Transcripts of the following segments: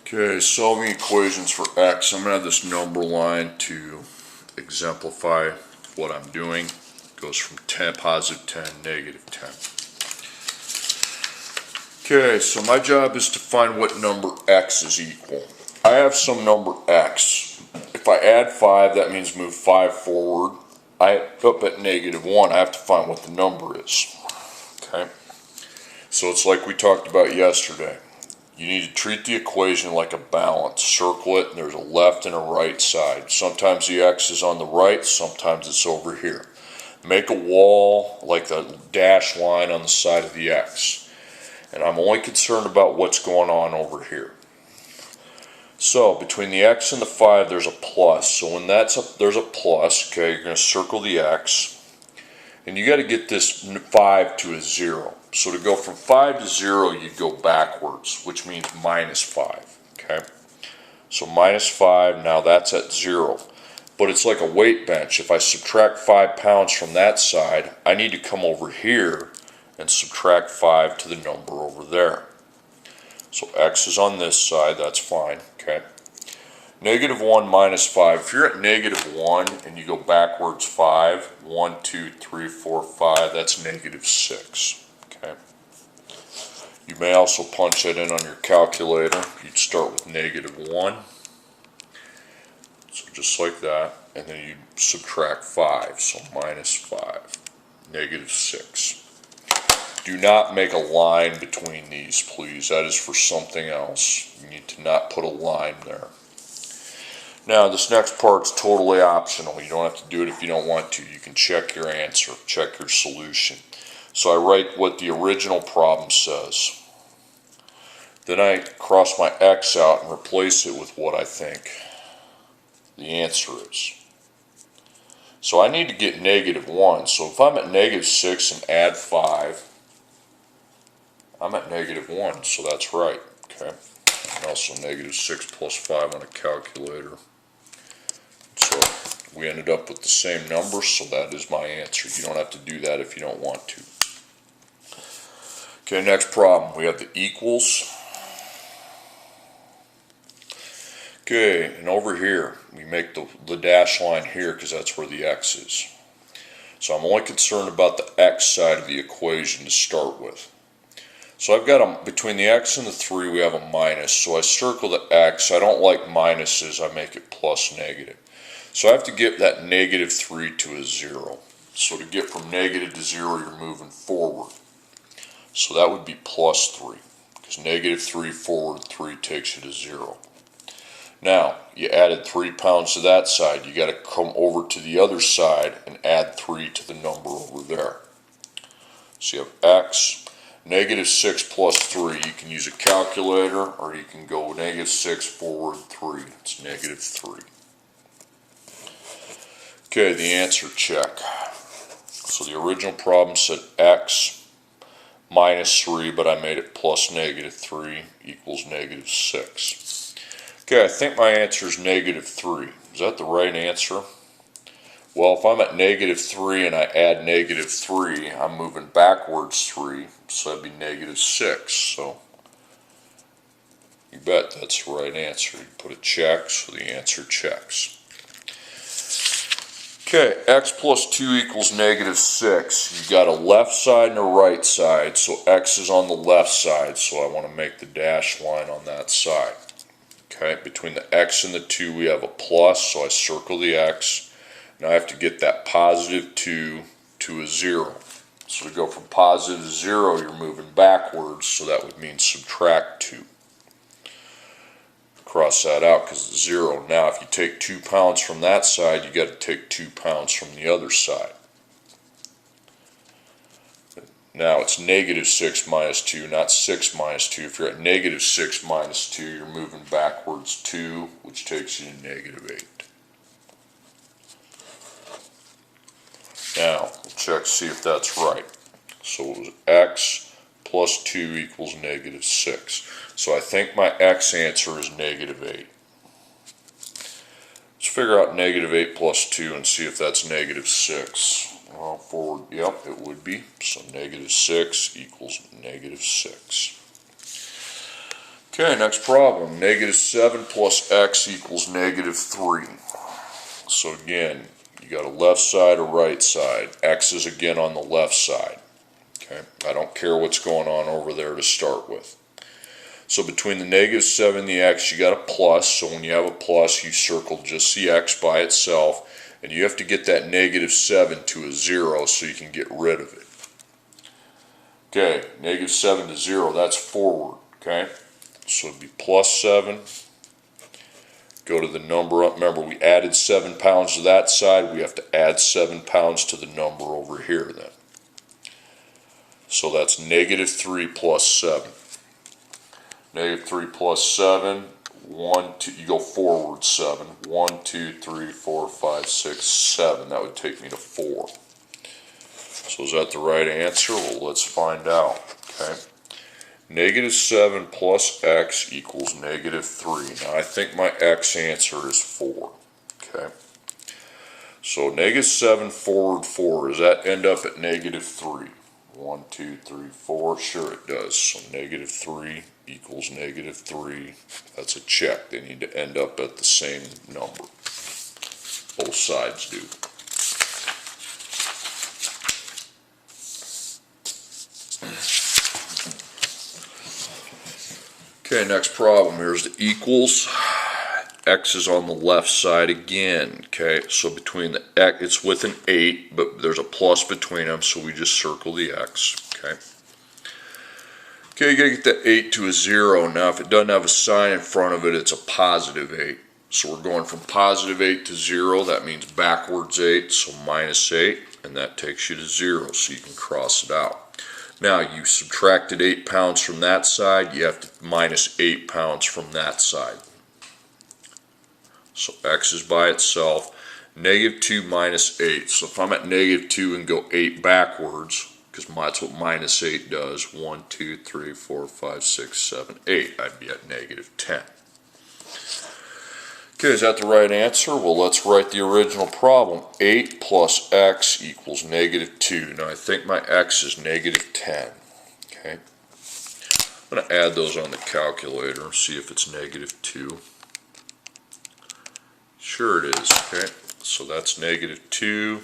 Okay, solving equations for x. I'm going to have this number line to exemplify what I'm doing. It goes from 10, positive 10, negative 10. Okay, so my job is to find what number x is equal. I have some number x. If I add 5, that means move 5 forward. Up at negative 1, I have to find what the number is. Okay, so it's like we talked about yesterday. You need to treat the equation like a balance. Circle it, and there's a left and a right side. Sometimes the x is on the right, sometimes it's over here. Make a wall like the dashed line on the side of the x. And I'm only concerned about what's going on over here. So between the x and the 5, there's a plus. So when there's a plus, okay, you're going to circle the x. And you got to get this 5 to a 0. So to go from 5 to 0, you go backwards, which means minus 5. Okay? So minus 5, now that's at 0. But it's like a weight bench. If I subtract 5 pounds from that side, I need to come over here and subtract 5 to the number over there. So x is on this side, that's fine. Okay? Negative 1 minus 5. If you're at negative 1 and you go backwards 5, 1, 2, 3, 4, 5, that's negative 6. Okay. You may also punch that in on your calculator. You'd start with negative 1. So just like that. And then you subtract 5. So minus 5. Negative 6. Do not make a line between these, please. That is for something else. You need to not put a line there. Now, this next part's totally optional. You don't have to do it if you don't want to. You can check your answer, check your solution. So I write what the original problem says. Then I cross my x out and replace it with what I think the answer is. So I need to get negative 1. So if I'm at negative 6 and add 5, I'm at negative 1, so that's right. Okay. And also negative 6 plus 5 on a calculator. So we ended up with the same number, so that is my answer. You don't have to do that if you don't want to. Okay, next problem. We have the equals. Okay, and over here, we make the dash line here because that's where the x is. So I'm only concerned about the x side of the equation to start with. So I've got between the x and the 3, we have a minus. So I circle the x. I don't like minuses. I make it plus negative. So I have to get that negative 3 to a 0. So to get from negative to 0, you're moving forward. So that would be plus 3. Because negative 3 forward 3 takes you to 0. Now, you added 3 pounds to that side. You got to come over to the other side and add 3 to the number over there. So you have x, negative 6 plus 3. You can use a calculator, or you can go negative 6 forward 3. It's negative 3. Okay, the answer check. So the original problem said x minus 3, but I made it plus negative 3 equals negative 6. Okay, I think my answer is negative 3. Is that the right answer? Well, if I'm at negative 3 and I add negative 3, I'm moving backwards 3, so that'd be negative 6. So you bet that's the right answer. You put a check, so the answer checks. Okay, x plus 2 equals negative 6. You've got a left side and a right side, so x is on the left side, so I want to make the dash line on that side. Okay, between the x and the 2 we have a plus, so I circle the x. Now I have to get that positive 2 to a 0. So to go from positive to 0, you're moving backwards, so that would mean subtract 2. Cross that out because it's 0. Now if you take 2 pounds from that side, you got to take 2 pounds from the other side. Now it's negative 6 minus 2, not 6 minus 2. If you're at negative 6 minus 2, you're moving backwards 2, which takes you to negative 8. Now, we'll check to see if that's right. So it was x plus 2 equals negative 6. So I think my x answer is negative 8. Let's figure out negative 8 plus 2 and see if that's negative 6. Well, forward, yep, it would be. So negative 6 equals negative 6. Okay, next problem. -7 plus x equals -3. So again, you got a left side, a right side. X is again on the left side. Okay, I don't care what's going on over there to start with. So between the -7 and the x, you got a plus. So when you have a plus, you circle just the x by itself. And you have to get that -7 to a 0 so you can get rid of it. Okay, -7 to 0, that's forward. Okay, so it'd be +7. Go to the number up. Remember, we added 7 pounds to that side. We have to add 7 pounds to the number over here then. So that's -3 plus 7. -3 plus 7. 1, 2, you go forward 7. 1, 2, 3, 4, 5, 6, 7. That would take me to 4. So is that the right answer? Well, let's find out. Okay. -7 plus x equals -3. Now I think my x answer is 4. Okay. So -7 forward 4. Does that end up at -3? 1, 2, 3, 4. Sure it does. So -3 equals -3. That's a check. They need to end up at the same number. Both sides do. Okay, next problem. Here's the equals. X is on the left side again. Okay, so between the x, it's with an 8, but there's a plus between them, so we just circle the x. Okay. Okay, you gotta get that 8 to a 0. Now, if it doesn't have a sign in front of it, it's a +8. So we're going from +8 to 0. That means backwards 8, so -8, and that takes you to 0, so you can cross it out. Now, you subtracted 8 pounds from that side, you have to -8 pounds from that side. So x is by itself, -2 minus 8. So if I'm at -2 and go 8 backwards, because that's what -8 does, 1, 2, 3, 4, 5, 6, 7, 8, I'd be at -10. Okay, is that the right answer? Well, let's write the original problem. 8 plus x equals -2. Now, I think my x is -10. Okay. I'm going to add those on the calculator and see if it's -2. Sure it is. Okay, so that's -2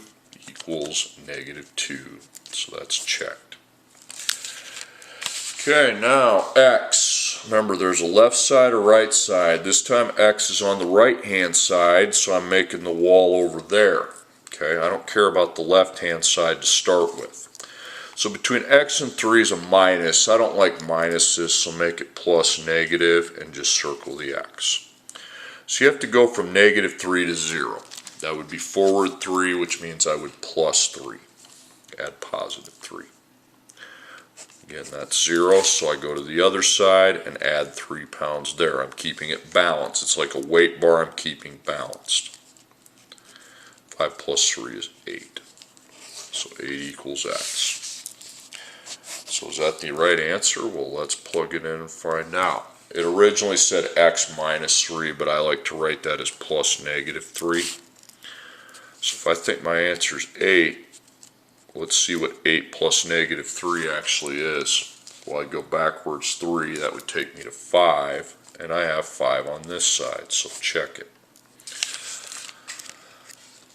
equals -2. So that's checked. Okay, now x. Remember, there's a left side, a right side. This time x is on the right-hand side, so I'm making the wall over there. Okay, I don't care about the left-hand side to start with. So between x and 3 is a minus. I don't like minuses, so make it plus negative and just circle the x. So you have to go from -3 to 0. That would be forward 3, which means I would plus 3. Add +3. Again, that's 0, so I go to the other side and add 3 pounds there. I'm keeping it balanced. It's like a weight bar I'm keeping balanced. 5 plus 3 is 8. So 8 equals x. So is that the right answer? Well, let's plug it in and find out. It originally said x minus 3, but I like to write that as plus -3. So if I think my answer is 8, let's see what 8 plus -3 actually is. Well, I go backwards 3, that would take me to 5, and I have 5 on this side, so check it.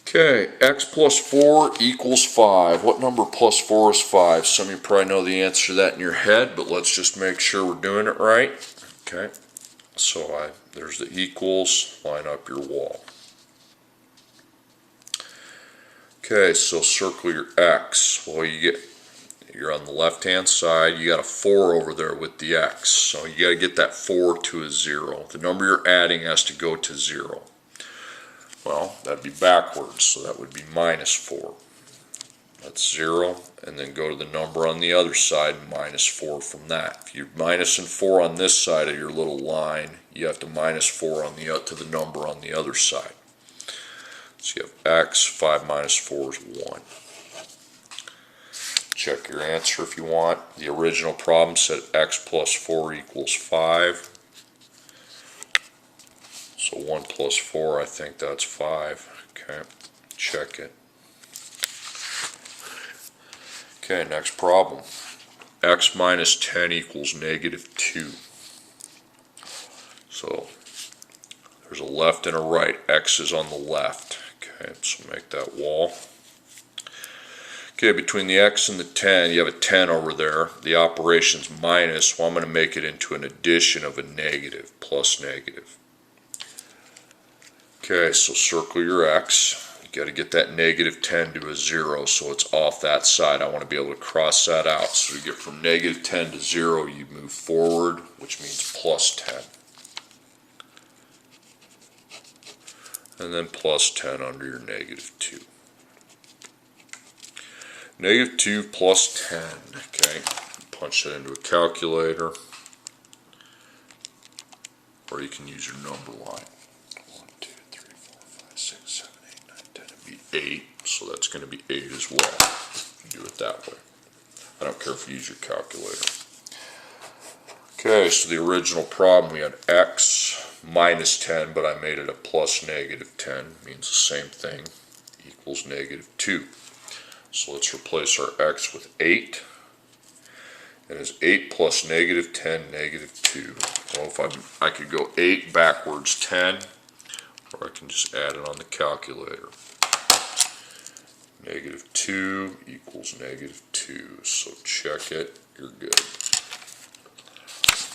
Okay, x plus 4 equals 5. What number plus 4 is 5? Some of you probably know the answer to that in your head, but let's just make sure we're doing it right. Okay, so there's the equals, line up your wall. Okay, so circle your x. Well, you're on the left-hand side, you got a 4 over there with the x. So you got to get that 4 to a 0. The number you're adding has to go to 0. Well, that'd be backwards, so that would be -4. That's 0, and then go to the number on the other side, -4 from that. If you're minusing 4 on this side of your little line, you have to -4 on to the number on the other side. So you have x, 5 minus 4 is 1. Check your answer if you want. The original problem said x plus 4 equals 5. So 1 plus 4, I think that's 5. Okay, check it. Okay, next problem. X minus 10 equals -2. So there's a left and a right. X is on the left. Okay, so make that wall. Okay, between the X and the 10, you have a 10 over there. The operation's minus, well, I'm going to make it into an addition of a negative, plus negative. Okay, so circle your X. You got to get that negative 10 to a 0, so it's off that side. I want to be able to cross that out. So you get from negative 10 to 0, you move forward, which means plus 10. And then plus 10 under your negative 2. Negative 2 plus 10, okay, punch that into a calculator, or you can use your number line. 1, 2, 3, 4, 5, 6, 7, 8, 9, 10, it'd be 8, so that's going to be 8 as well. Do it that way. I don't care if you use your calculator. Okay, so the original problem, we had X minus 10, but I made it a plus negative 10, means the same thing, equals negative 2. So let's replace our X with 8. And it's 8 plus negative 10, negative 2. Well, if I could go 8 backwards 10, or I can just add it on the calculator. Negative 2 equals negative 2. So check it, you're good.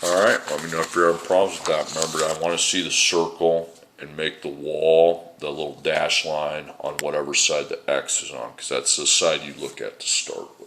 Alright, let me know if you're having problems with that. Remember, I want to see the circle and make the wall, the little dash line on whatever side the X is on, because that's the side you look at to start with.